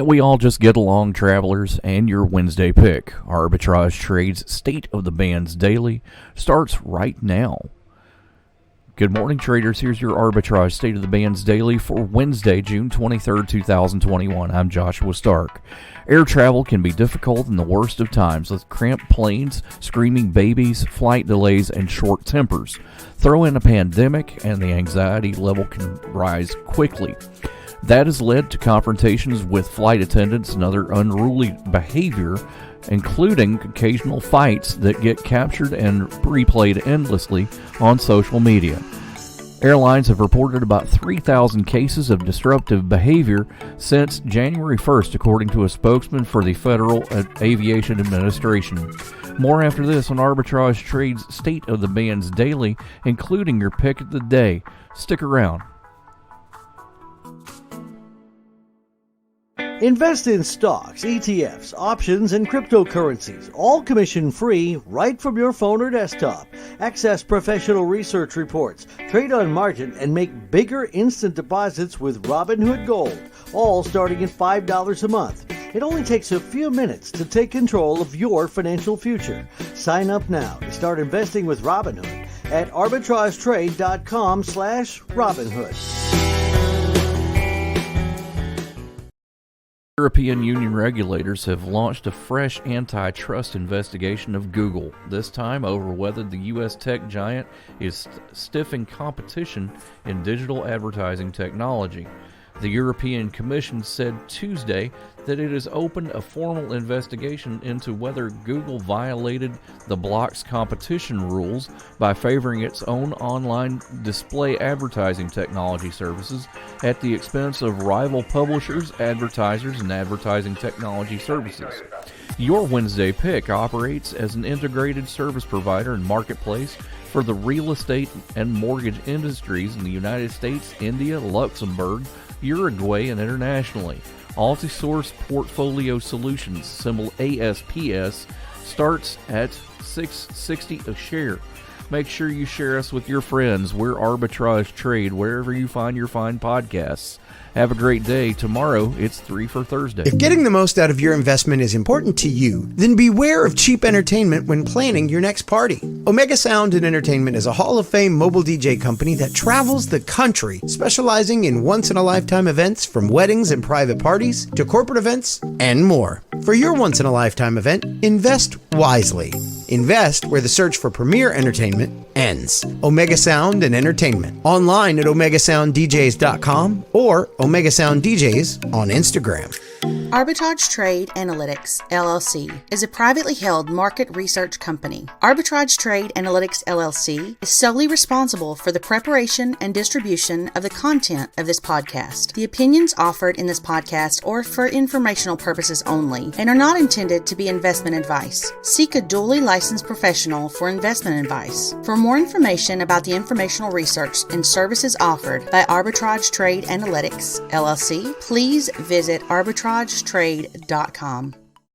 We all just get along, travelers, and your Wednesday pick. Arbitrage Trade's State of the Bands Daily starts right now. Good morning, traders. Here's your Arbitrage State of the Bands Daily for Wednesday, June 23rd, 2021. I'm Joshua Stark. Air travel can be difficult in the worst of times with cramped planes, screaming babies, flight delays, and short tempers. Throw in a pandemic and the anxiety level can rise quickly. That has led to confrontations with flight attendants and other unruly behavior, including occasional fights that get captured and replayed endlessly on social media. Airlines have reported about 3,000 cases of disruptive behavior since January 1st, according to a spokesman for the Federal Aviation Administration. More after this on Arbitrage Trade's State of the Bands Daily, including your pick of the day. Stick around. Invest in stocks, ETFs, options, and cryptocurrencies, all commission-free, right from your phone or desktop. Access professional research reports, trade on margin, and make bigger instant deposits with Robinhood Gold, all starting at $5 a month. It only takes a few minutes to take control of your financial future. Sign up now to start investing with Robinhood at arbitragetrade.com/Robinhood. European Union regulators have launched a fresh antitrust investigation of Google, this time over whether the U.S. tech giant is stiffing competition in digital advertising technology. The European Commission said Tuesday that it has opened a formal investigation into whether Google violated the bloc's competition rules by favoring its own online display advertising technology services at the expense of rival publishers, advertisers, and advertising technology services. Your Wednesday pick operates as an integrated service provider and marketplace for the real estate and mortgage industries in the United States, India, Luxembourg, Uruguay, and internationally. Altisource Portfolio Solutions, symbol ASPS, starts at $6.60 a share. Make sure you share us with your friends. We're Arbitrage Trade, wherever you find your fine podcasts. Have a great day. Tomorrow, it's 3 for Thursday. If getting the most out of your investment is important to you, then beware of cheap entertainment when planning your next party. Omega Sound and Entertainment is a Hall of Fame mobile DJ company that travels the country, specializing in once-in-a-lifetime events from weddings and private parties to corporate events and more. For your once-in-a-lifetime event, invest wisely. Invest where the search for premier entertainment ends. Omega Sound and Entertainment. Online at OmegaSoundDJs.com or Omega Sound DJs on Instagram. Arbitrage Trade Analytics, LLC, is a privately held market research company. Arbitrage Trade Analytics, LLC, is solely responsible for the preparation and distribution of the content of this podcast. The opinions offered in this podcast are for informational purposes only and are not intended to be investment advice. Seek a duly licensed professional for investment advice. For more information about the informational research and services offered by Arbitrage Trade Analytics, LLC, please visit arbitragetrade.com.